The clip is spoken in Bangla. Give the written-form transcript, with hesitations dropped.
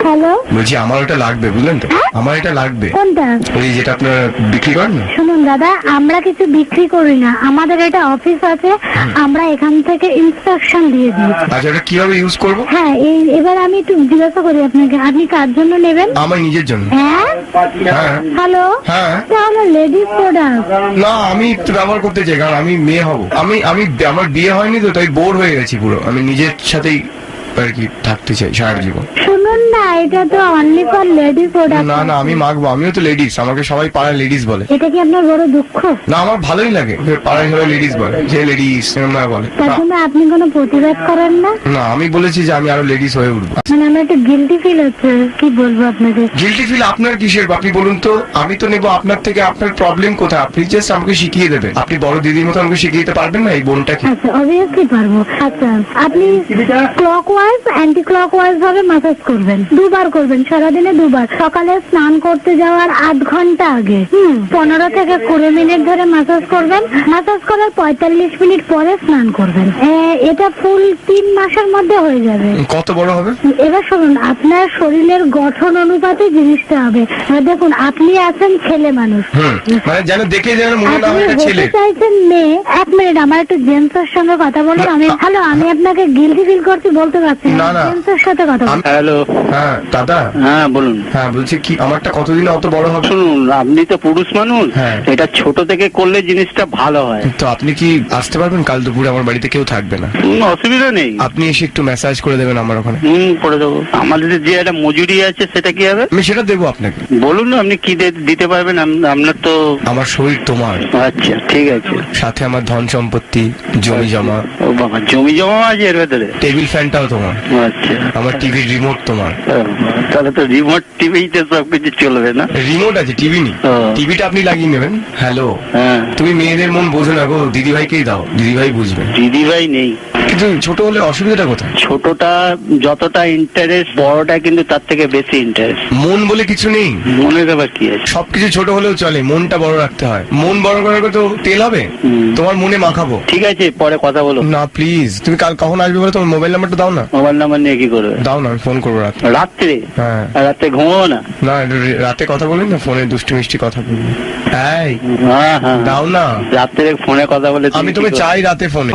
হ্যালো, বলছি আমার ওটা লাগবে, বুঝলেন তো? আমার এটা লাগবে। কোনটা? ওই যেটা আপনারা বিক্রি করেন না। শুনুন দাদা, আমরা কিছু বিক্রি করি না, আমাদের এটা অফিস আছে, আমরা এখান থেকে ইনস্ট্রাকশন দিয়ে দিই। আচ্ছা, এটা কিভাবে ইউজ করব? হ্যাঁ, এবার আমি একটু জিজ্ঞাসা করি আপনাকে, আপনি কার জন্য নেবেন? আমার নিজের জন্য। হ্যাঁ হ্যাঁ হ্যালো, হ্যাঁ। তাহলে লেডিস প্রোডাক্ট। না, আমি একটু ব্যবহার করতে চাই, কারণ আমি মেয়ে হব। আমি আমার বিয়ে হয়নি তো, তাই বোর হয়ে গেছি পুরো। আমি নিজের সাথেই আর কি থাকতে চাই সারা জীবন। শুনুন না, এটা তো অনলি ফর লেডিস প্রোডাক্ট। না না, আমি মাখবো, আমিও তো লেডিস, আমাকে সবাই পাড়ায় লেডিস বলে। এটা কি আপনার বড় দুঃখ? না, আমার ভালোই লাগে, পাড়ায় সবাই লেডিস বলে, যে লেডিস বলে। তার জন্য আপনি কোনো প্রতিবাদ করেন না? না, আমি বলেছি যে আমি আরো লেডিস হয়ে উঠবো। মানে আমার একটু গিল্টি ফিল হচ্ছে, কি বলবো আপনাকে। গিল্টি ফিল আপনার কিসের? আপনি বলুন তো, আমি তো নেবো আপনার থেকে। আপনার প্রবলেম কোথায়? আপনি জাস্ট আমাকে শিখিয়ে দেবেন। আপনি বড় দিদির মতো আমাকে শিখিয়ে দিতে পারবেন না এই বোনটাকে? আচ্ছা, অবভিয়াসলি পারবো। আচ্ছা, আপনি ক্লকওয়াইজ অ্যান্টি ক্লকওয়াইজ ভাবে ম্যাসাজ করবেন, দুবার করবেন, সারাদিনে দুবার। সকালে স্নান করতে যাওয়ার 8 ঘন্টা আগে 15 থেকে 20 মিনিট ধরে ম্যাসাজ করবেন। ম্যাসাজ করার 45 মিনিট পরে স্নান করবেন। এটা ফুল 3 মাসের মধ্যে হয়ে যাবে। কত বড় হবে? এবার শুনুন, আপনার শরীরের গঠন অনুপাতে জিনিসটা হবে। এবার দেখুন, আপনি আছেন ছেলে মানুষ, মানে যেন দেখে যেন মনে না হয় আপনি এটা ছেলে। হতে চাইছেন মেয়ে। 1 মিনিট, আমার একটু জেন্টসের সঙ্গে কথা বলবো। হ্যালো, আমি আপনাকে গিল্টি ফিল করছি বলতে পারছি না, না। জেন্টসের সাথে কথা বলবো। হ্যালো, হ্যাঁ দাদা। হ্যাঁ বলুন। হ্যাঁ, বলছি কি আমারটা কতদিনে অত বড় হবে? শুনুন, আপনি তো পুরুষ মানুষ, হ্যাঁ। এটা ছোট থেকে করলে জিনিসটা ভালো হয়। তো আপনি কি আসতে পারবেন? কাল দুপুরে আমার বাড়িতে কেউ থাকবে না, কোনো অসুবিধা নেই। আপনি এসে একটু ম্যাসাজ করে দেবেন আমার ওখানে। করে দেবো। আমাদের যে একটা মজুরি আছে সেটা কি হবে? আমি সেটা দেবো আপনাকে। বলুন না, আপনি কি দিতে পারবেন? আপনার তো। আমার শরীর তোমার, আচ্ছা ঠিক আছে। সাথে আমার ধন সম্পত্তি, জমি জমা। ও বাবা, জমি জমা আছে এর ভেতরে? টেবিল ফ্যানটাও তোমার, আচ্ছা। আমার টিভির রিমোট তোমার। তাহলে তো রিমোট টিভিতে সবকিছু চলবে না? রিমোট আছে, টিভি নেই। ও। টিভিটা আপনি লাগিয়ে নেবেন। হ্যালো, হ্যাঁ। তুমি মেয়েদের মন বোঝো না গো, দিদি ভাইকেই দাও, দিদি ভাই বুঝবে। দিদি ভাই নেই। কিন্তু ছোট হলে অসুবিধাটা কোথায়? ছোটটা যতটা ইন্টারেস্ট, বড়টা কিন্তু তার থেকে বেশি ইন্টারেস্ট। মন বলে কিছু নেই। মনের আবার কি আছে? সবকিছু ছোট হলেও চলে, মনটা বড় রাখতে হয়। মন বড় করার তো তেল হবে, তোমার মনে মাখাবো। ঠিক আছে, পরে কথা বলো। না প্লিজ, তুমি কাল কখন আসবে বলে তোমার মোবাইল নাম্বারটা দাও না। মোবাইল নাম্বার নিয়ে কি করবে? দাও না, আমি ফোন করবো রাতে। রাত্রে? হ্যাঁ। রাতে ঘুমাবো না? না, রাতে কথা বলি না, ফোনে দুষ্টু মিষ্টি কথা বলি। এই হ্যাঁ হ্যাঁ, দাও না। রাত্রে ফোনে কথা বলে আমি তুমি তোকে কি করবে? চাই রাতে ফোনে।